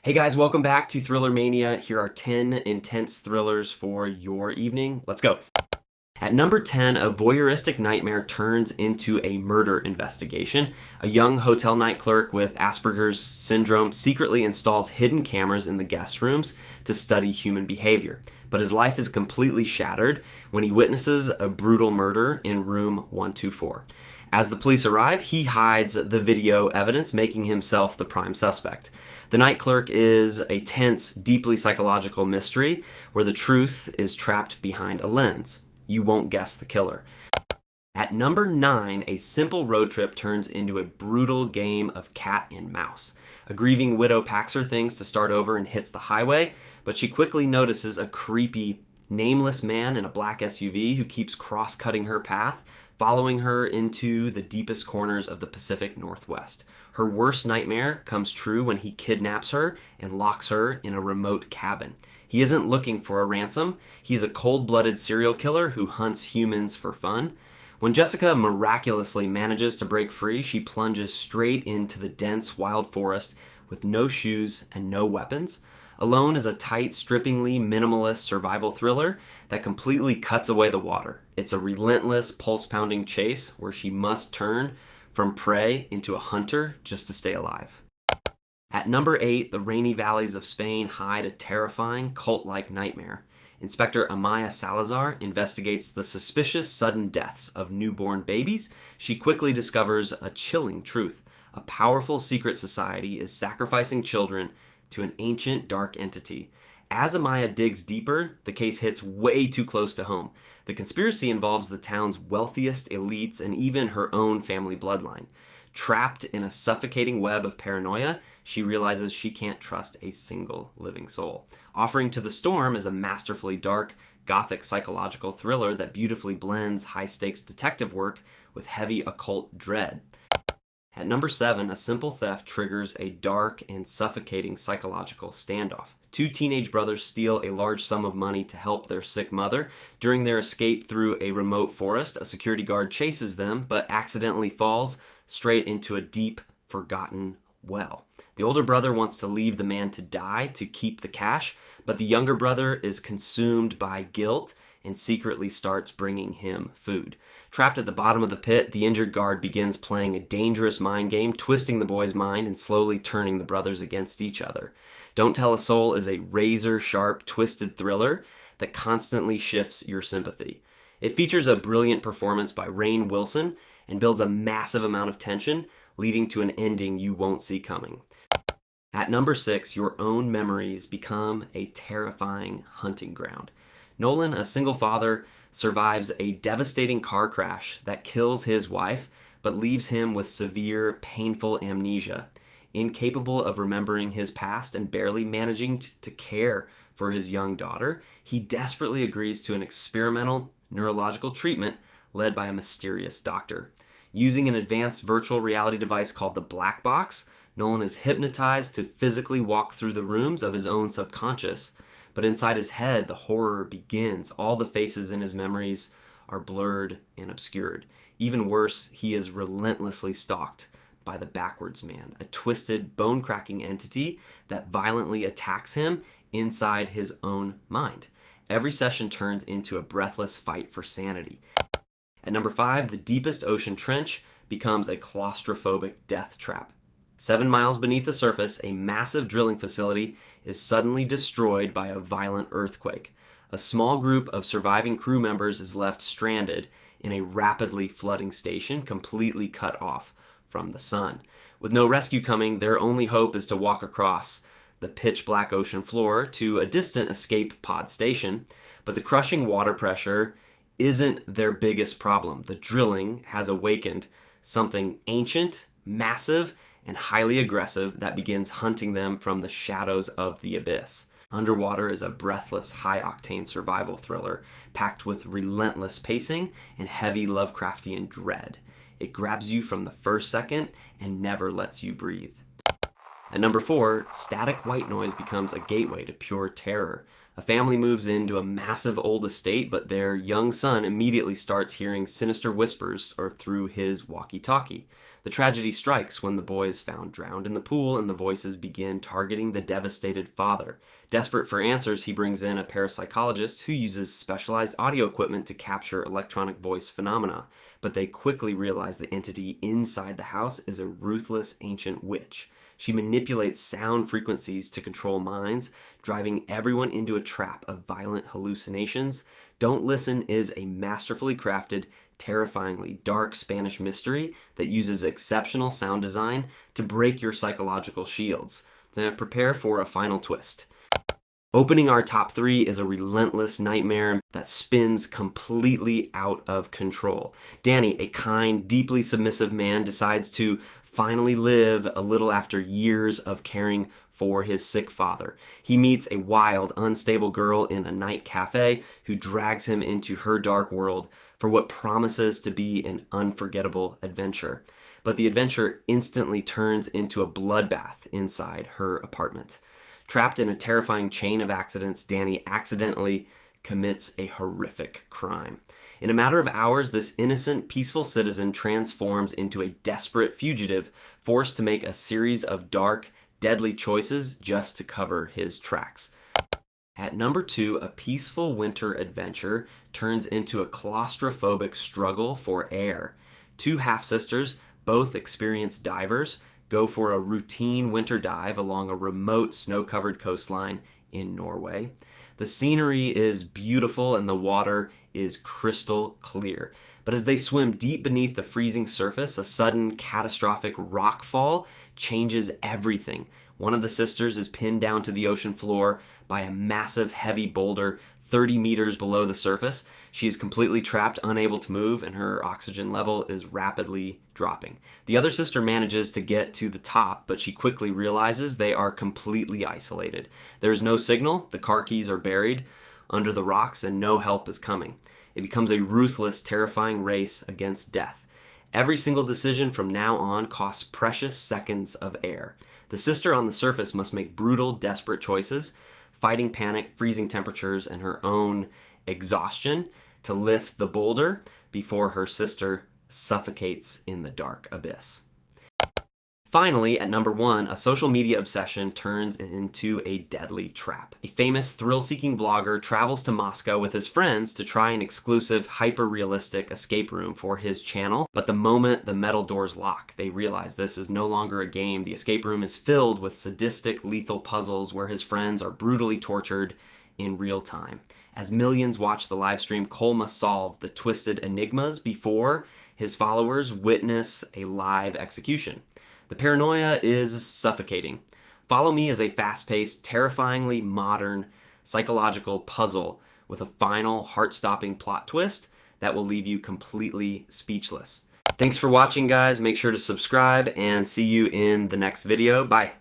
Hey guys, welcome back to Thriller Mania. Here are 10 intense thrillers for your evening. Let's go. At number 10, a voyeuristic nightmare turns into a murder investigation. A young hotel night clerk with Asperger's syndrome secretly installs hidden cameras in the guest rooms to study human behavior. But his life is completely shattered when he witnesses a brutal murder in room 124. As the police arrive, he hides the video evidence, making himself the prime suspect. The Night Clerk is a tense, deeply psychological mystery where the truth is trapped behind a lens. You won't guess the killer. At number 9, a simple road trip turns into a brutal game of cat and mouse. A grieving widow packs her things to start over and hits the highway, but she quickly notices a creepy, nameless man in a black SUV who keeps cross-cutting her path, following her into the deepest corners of the Pacific Northwest. Her worst nightmare comes true when he kidnaps her and locks her in a remote cabin. He isn't looking for a ransom. He's a cold-blooded serial killer who hunts humans for fun. When Jessica miraculously manages to break free, she plunges straight into the dense wild forest with no shoes and no weapons. Alone is a tight, strippingly minimalist survival thriller that completely cuts away the water. It's a relentless, pulse-pounding chase where she must turn from prey into a hunter just to stay alive. At number 8, the rainy valleys of Spain hide a terrifying, cult-like nightmare. Inspector Amaya Salazar investigates the suspicious sudden deaths of newborn babies. She quickly discovers a chilling truth. A powerful secret society is sacrificing children to an ancient dark entity. As Amaya digs deeper, the case hits way too close to home. The conspiracy involves the town's wealthiest elites and even her own family bloodline. Trapped in a suffocating web of paranoia, she realizes she can't trust a single living soul. Offering to the Storm is a masterfully dark, gothic psychological thriller that beautifully blends high-stakes detective work with heavy occult dread. At number 7, a simple theft triggers a dark and suffocating psychological standoff. Two teenage brothers steal a large sum of money to help their sick mother. During their escape through a remote forest, a security guard chases them, but accidentally falls straight into a deep, forgotten well. The older brother wants to leave the man to die to keep the cash, but the younger brother is consumed by guilt and secretly starts bringing him food. Trapped at the bottom of the pit, the injured guard begins playing a dangerous mind game, twisting the boy's mind and slowly turning the brothers against each other. Don't Tell a Soul is a razor-sharp, twisted thriller that constantly shifts your sympathy. It features a brilliant performance by Rainn Wilson and builds a massive amount of tension, leading to an ending you won't see coming. At number 6, your own memories become a terrifying hunting ground. Nolan, a single father, survives a devastating car crash that kills his wife, but leaves him with severe, painful amnesia. Incapable of remembering his past and barely managing to care for his young daughter, he desperately agrees to an experimental neurological treatment led by a mysterious doctor. Using an advanced virtual reality device called the Black Box, Nolan is hypnotized to physically walk through the rooms of his own subconscious. But inside his head, the horror begins. All the faces in his memories are blurred and obscured. Even worse, he is relentlessly stalked by the Backwards Man, a twisted, bone-cracking entity that violently attacks him inside his own mind. Every session turns into a breathless fight for sanity. At number 5, the deepest ocean trench becomes a claustrophobic death trap. 7 miles beneath the surface, a massive drilling facility is suddenly destroyed by a violent earthquake. A small group of surviving crew members is left stranded in a rapidly flooding station, completely cut off from the sun. With no rescue coming, their only hope is to walk across the pitch-black ocean floor to a distant escape pod station. But the crushing water pressure isn't their biggest problem. The drilling has awakened something ancient, massive, and highly aggressive that begins hunting them from the shadows of the abyss. Underwater is a breathless, high-octane survival thriller packed with relentless pacing and heavy Lovecraftian dread. It grabs you from the first second and never lets you breathe. At number 4, static white noise becomes a gateway to pure terror. A family moves into a massive old estate, but their young son immediately starts hearing sinister whispers or through his walkie-talkie. The tragedy strikes when the boy is found drowned in the pool and the voices begin targeting the devastated father. Desperate for answers, he brings in a parapsychologist who uses specialized audio equipment to capture electronic voice phenomena. But they quickly realize the entity inside the house is a ruthless ancient witch. She manipulates sound frequencies to control minds, driving everyone into a trap of violent hallucinations. Don't Listen is a masterfully crafted, terrifyingly dark Spanish mystery that uses exceptional sound design to break your psychological shields. Then prepare for a final twist. Opening our top 3 is a relentless nightmare that spins completely out of control. Danny, a kind, deeply submissive man, decides to finally live a little after years of caring for his sick father. He meets a wild, unstable girl in a night cafe who drags him into her dark world for what promises to be an unforgettable adventure. But the adventure instantly turns into a bloodbath inside her apartment. Trapped in a terrifying chain of accidents, Danny accidentally commits a horrific crime. In a matter of hours, this innocent, peaceful citizen transforms into a desperate fugitive, forced to make a series of dark, deadly choices just to cover his tracks. At number 2, a peaceful winter adventure turns into a claustrophobic struggle for air. 2 half-sisters, both experienced divers, go for a routine winter dive along a remote snow-covered coastline in Norway. The scenery is beautiful and the water is crystal clear. But as they swim deep beneath the freezing surface, a sudden catastrophic rock fall changes everything. One of the sisters is pinned down to the ocean floor by a massive heavy boulder 30 meters below the surface. She is completely trapped, unable to move, and her oxygen level is rapidly dropping. The other sister manages to get to the top, but she quickly realizes they are completely isolated. There's no signal, the car keys are buried under the rocks, and no help is coming. It becomes a ruthless, terrifying race against death. Every single decision from now on costs precious seconds of air. The sister on the surface must make brutal, desperate choices, fighting panic, freezing temperatures, and her own exhaustion to lift the boulder before her sister suffocates in the dark abyss. Finally, at number 1, a social media obsession turns into a deadly trap. A famous thrill-seeking vlogger travels to Moscow with his friends to try an exclusive, hyper-realistic escape room for his channel, but the moment the metal doors lock, they realize this is no longer a game. The escape room is filled with sadistic, lethal puzzles where his friends are brutally tortured in real time. As millions watch the live stream, Cole must solve the twisted enigmas before his followers witness a live execution. The paranoia is suffocating. Follow Me is a fast-paced, terrifyingly modern psychological puzzle with a final, heart-stopping plot twist that will leave you completely speechless. Thanks for watching, guys. Make sure to subscribe and see you in the next video. Bye.